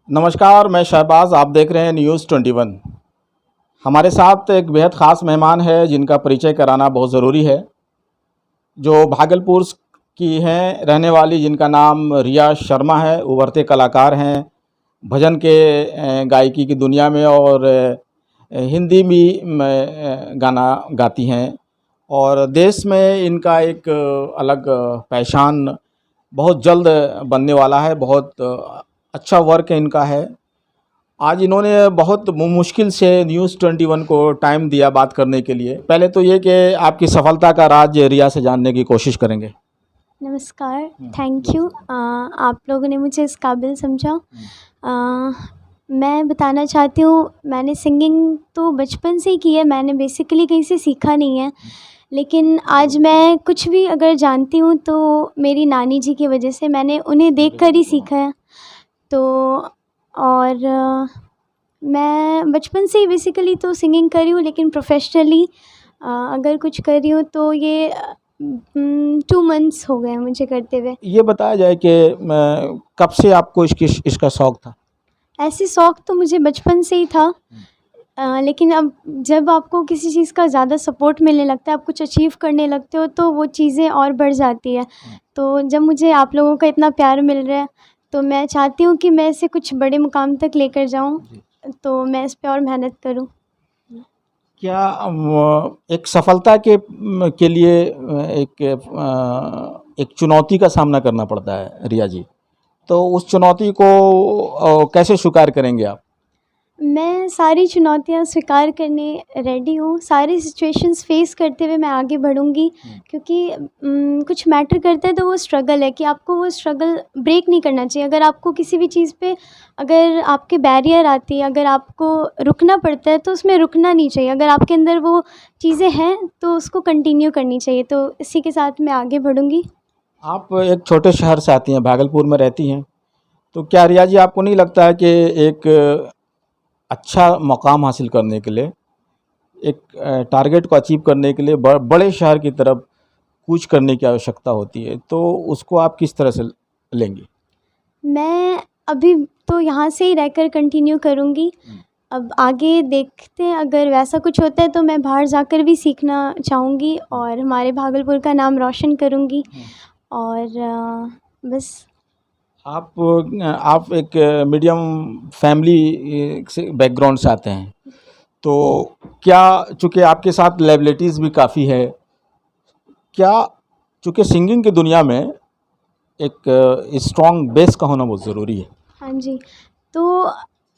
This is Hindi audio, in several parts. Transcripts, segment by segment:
नमस्कार, मैं शहबाज। आप देख रहे हैं न्यूज़ 21। हमारे साथ एक बेहद ख़ास मेहमान है जिनका परिचय कराना बहुत ज़रूरी है, जो भागलपुर की हैं रहने वाली, जिनका नाम रिया शर्मा है। उभरते कलाकार हैं भजन के गायकी की दुनिया में, और हिंदी भी में गाना गाती हैं, और देश में इनका एक अलग पहचान बहुत जल्द बनने वाला है। बहुत अच्छा वर्क इनका है। आज इन्होंने बहुत मुश्किल से न्यूज़ 21 को टाइम दिया बात करने के लिए। पहले तो ये कि आपकी सफलता का राज रिया से जानने की कोशिश करेंगे। नमस्कार, थैंक यू। आप लोगों ने मुझे इस काबिल समझा। मैं बताना चाहती हूँ, मैंने सिंगिंग तो बचपन से ही की है, मैंने बेसिकली कहीं से सीखा नहीं है। लेकिन आज मैं कुछ भी अगर जानती हूँ तो मेरी नानी जी की वजह से, मैंने उन्हें देखकर ही सीखा है। तो और मैं बचपन से ही बेसिकली तो सिंगिंग कर रही हूँ, लेकिन प्रोफेशनली अगर कुछ कर रही हूँ तो ये 2 मंथ्स हो गए हैं मुझे करते हुए। ये बताया जाए कि कब से आपको इसका शौक़ था? ऐसे शौक़ तो मुझे बचपन से ही था। लेकिन अब जब आपको किसी चीज़ का ज़्यादा सपोर्ट मिलने लगता है, आप कुछ अचीव करने लगते हो, तो वो चीज़ें और बढ़ जाती है। तो जब मुझे आप लोगों का इतना प्यार मिल रहा है, तो मैं चाहती हूँ कि मैं इसे कुछ बड़े मुकाम तक लेकर जाऊँ, तो मैं इस पे और मेहनत करूँ। क्या एक सफलता के लिए एक चुनौती का सामना करना पड़ता है रिया जी, तो उस चुनौती को कैसे स्वीकार करेंगे आप? मैं सारी चुनौतियाँ स्वीकार करने रेडी हूँ। सारी सिचुएशंस फेस करते हुए मैं आगे बढ़ूँगी, क्योंकि कुछ मैटर करता है तो वो स्ट्रगल है, कि आपको वो स्ट्रगल ब्रेक नहीं करना चाहिए। अगर आपको किसी भी चीज़ पे अगर आपके बैरियर आती है, अगर आपको रुकना पड़ता है, तो उसमें रुकना नहीं चाहिए। अगर आपके अंदर वो चीज़ें हैं तो उसको कंटिन्यू करनी चाहिए। तो इसी के साथ मैं आगे बढ़ूँगी। आप एक छोटे शहर से आती हैं, भागलपुर में रहती हैं, तो क्या रिया जी आपको नहीं लगता है कि एक अच्छा मुकाम हासिल करने के लिए, एक टारगेट को अचीव करने के लिए बड़े शहर की तरफ कूच करने की आवश्यकता होती है, तो उसको आप किस तरह से लेंगी? मैं अभी तो यहाँ से ही रहकर कंटिन्यू करूँगी। अब आगे देखते हैं, अगर वैसा कुछ होता है तो मैं बाहर जाकर भी सीखना चाहूँगी और हमारे भागलपुर का नाम रोशन करूँगी। और बस। आप एक मीडियम फैमिली से बैकग्राउंड से आते हैं, तो क्या, चूँकि आपके साथ लायबिलिटीज़ भी काफ़ी है, क्या चूँकि सिंगिंग की दुनिया में एक स्ट्रॉन्ग बेस का होना बहुत ज़रूरी है? हाँ जी, तो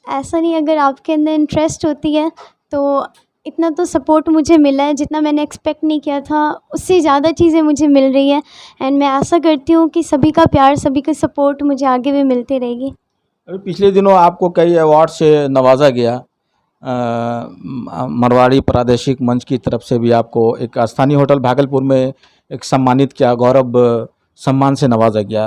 ऐसा नहीं, अगर आपके अंदर इंटरेस्ट होती है तो इतना तो सपोर्ट मुझे मिला है, जितना मैंने एक्सपेक्ट नहीं किया था, उससे ज़्यादा चीज़ें मुझे मिल रही है। एंड मैं आशा करती हूँ कि सभी का प्यार, सभी का सपोर्ट मुझे आगे भी मिलती रहेगी। अभी पिछले दिनों आपको कई अवार्ड से नवाजा गया। मरवाड़ी प्रादेशिक मंच की तरफ से भी आपको एक स्थानीय होटल भागलपुर में एक सम्मानित किया, गौरव सम्मान से नवाजा गया।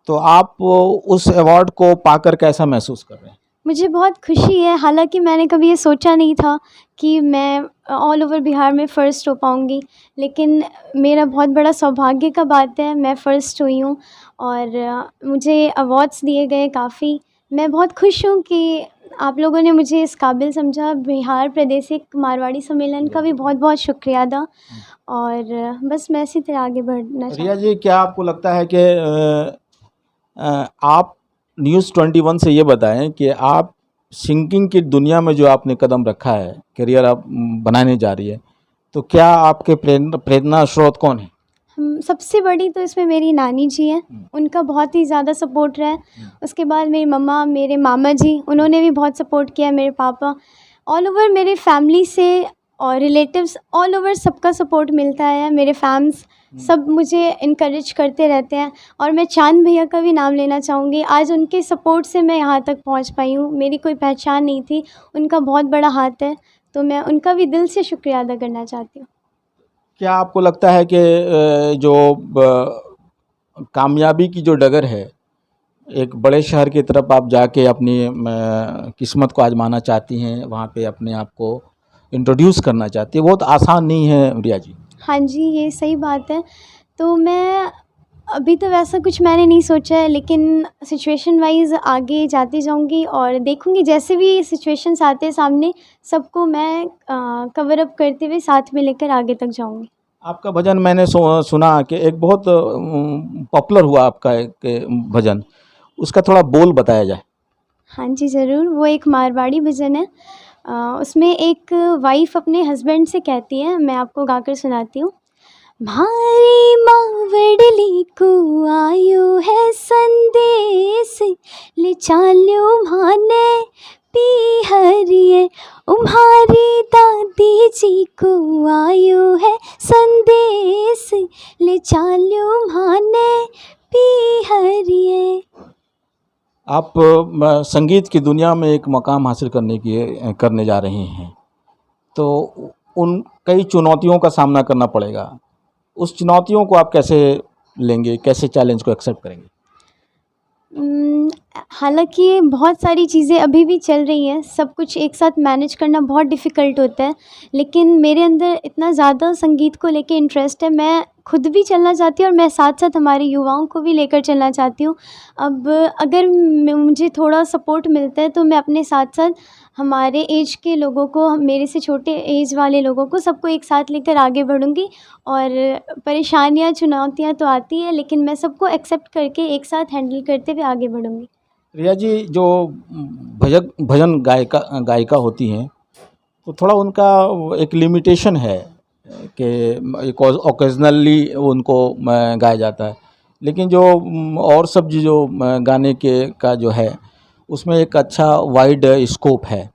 तो आप उस अवार्ड को पाकर कैसा महसूस कर रहे हैं? मुझे बहुत खुशी है। हालांकि मैंने कभी ये सोचा नहीं था कि मैं ऑल ओवर बिहार में फ़र्स्ट हो पाऊँगी, लेकिन मेरा बहुत बड़ा सौभाग्य का बात है, मैं फ़र्स्ट हुई हूँ। और मुझे अवार्ड्स दिए गए काफ़ी। मैं बहुत खुश हूँ कि आप लोगों ने मुझे इस काबिल समझा। बिहार प्रादेशिक मारवाड़ी सम्मेलन का भी बहुत बहुत शुक्रिया अदा। और बस मैं इसी तरह आगे बढ़ना रिया चाहती जी, क्या आपको लगता है कि आप न्यूज़ 21 से ये बताएं कि आप सिंगिंग की दुनिया में जो आपने कदम रखा है, करियर आप बनाने जा रही है, तो क्या आपके प्रेरणा स्रोत कौन है? सबसे बड़ी तो इसमें मेरी नानी जी हैं, उनका बहुत ही ज़्यादा सपोर्ट रहा है। उसके बाद मेरी मम्मा, मेरे मामा जी, उन्होंने भी बहुत सपोर्ट किया है, मेरे पापा। ऑल ओवर मेरे फैमिली से और रिलेटिव्स, ऑल ओवर सबका सपोर्ट मिलता है। मेरे फैंस सब मुझे इनकरेज करते रहते हैं। और मैं चांद भैया का भी नाम लेना चाहूँगी। आज उनके सपोर्ट से मैं यहाँ तक पहुँच पाई हूँ। मेरी कोई पहचान नहीं थी, उनका बहुत बड़ा हाथ है, तो मैं उनका भी दिल से शुक्रिया अदा करना चाहती हूँ। क्या आपको लगता है कि जो कामयाबी की जो डगर है, एक बड़े शहर की तरफ आप जाके अपनी किस्मत को आजमाना चाहती हैं, वहाँ पे अपने आप को इंट्रोड्यूस करना चाहती है, बहुत आसान नहीं है रिया जी? हाँ जी, ये सही बात है। तो मैं अभी तो वैसा कुछ मैंने नहीं सोचा है, लेकिन सिचुएशन वाइज़ आगे जाती जाऊँगी और देखूँगी जैसे भी सिचुएशंस आते हैं सामने, सबको मैं कवर अप करते हुए साथ में लेकर आगे तक जाऊँगी। आपका भजन मैंने सुना कि एक बहुत पॉपुलर हुआ आपका एक भजन, उसका थोड़ा बोल बताया जाए। हाँ जी, ज़रूर। वो एक मारवाड़ी भजन है। उसमें एक वाइफ़ अपने हस्बैंड से कहती है, मैं आपको गाकर सुनाती हूँ। म्हारी मावड़ली को आयो है संदेश, ले चाल्यो म्हाने पिहरिये। तुम्हारी दादी जी को आयो है संदेश, ले चाल्यो म्हाने पिहरिये। आप संगीत की दुनिया में एक मकाम हासिल करने जा रही हैं, तो उन कई चुनौतियों का सामना करना पड़ेगा। उस चुनौतियों को आप कैसे लेंगे, कैसे चैलेंज को एक्सेप्ट करेंगे? हालाँकि बहुत सारी चीज़ें अभी भी चल रही हैं, सब कुछ एक साथ मैनेज करना बहुत डिफ़िकल्ट होता है, लेकिन मेरे अंदर इतना ज़्यादा संगीत को लेके इंटरेस्ट है, मैं खुद भी चलना चाहती हूँ और मैं साथ-साथ हमारे युवाओं को भी लेकर चलना चाहती हूँ। अब अगर मुझे थोड़ा सपोर्ट मिलता है तो मैं अपने साथ-साथ हमारे ऐज के लोगों को, मेरे से छोटे ऐज वाले लोगों को, सबको एक साथ लेकर आगे बढ़ूँगी। और परेशानियाँ, चुनौतियाँ तो आती हैं, लेकिन मैं सबको एक्सेप्ट करके एक साथ हैंडल करते हुए आगे बढ़ूँगी। रिया जी, जो भजन गायिका होती हैं, तो थोड़ा उनका एक लिमिटेशन है कि एक ओकेजनली उनको गाया जाता है, लेकिन जो और सब जो गाने के का जो है, उसमें एक अच्छा वाइड स्कोप है,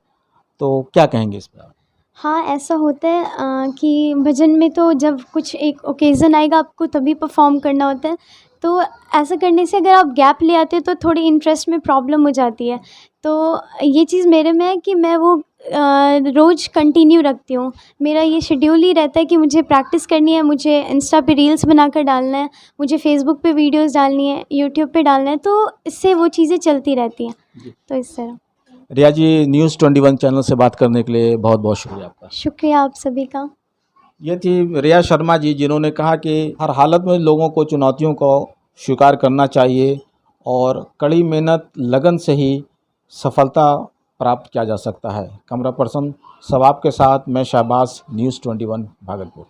तो क्या कहेंगे इस पर आप? हाँ, ऐसा होता है कि भजन में तो जब कुछ एक ओकेज़न आएगा आपको तभी परफ़ॉर्म करना होता है। तो ऐसा करने से अगर आप गैप ले आते हो तो थोड़ी इंटरेस्ट में प्रॉब्लम हो जाती है। तो ये चीज़ मेरे में है कि मैं वो रोज़ कंटिन्यू रखती हूँ। मेरा ये शेड्यूल ही रहता है कि मुझे प्रैक्टिस करनी है, मुझे इंस्टा पे रील्स बनाकर डालना है, मुझे फ़ेसबुक पे वीडियोज़ डालनी है, यूट्यूब पे डालना है, तो इससे वो चीज़ें चलती रहती हैं। तो इस तरह। रिया जी, न्यूज़ 21 चैनल से बात करने के लिए बहुत बहुत शुक्रिया आपका। शुक्रिया आप सभी का। ये थी रिया शर्मा जी, जिन्होंने कहा कि हर हालत में लोगों को चुनौतियों को स्वीकार करना चाहिए और कड़ी मेहनत, लगन से ही सफलता प्राप्त किया जा सकता है। कैमरा पर्सन सवाब के साथ मैं शाहबाज, न्यूज़ 21 भागलपुर।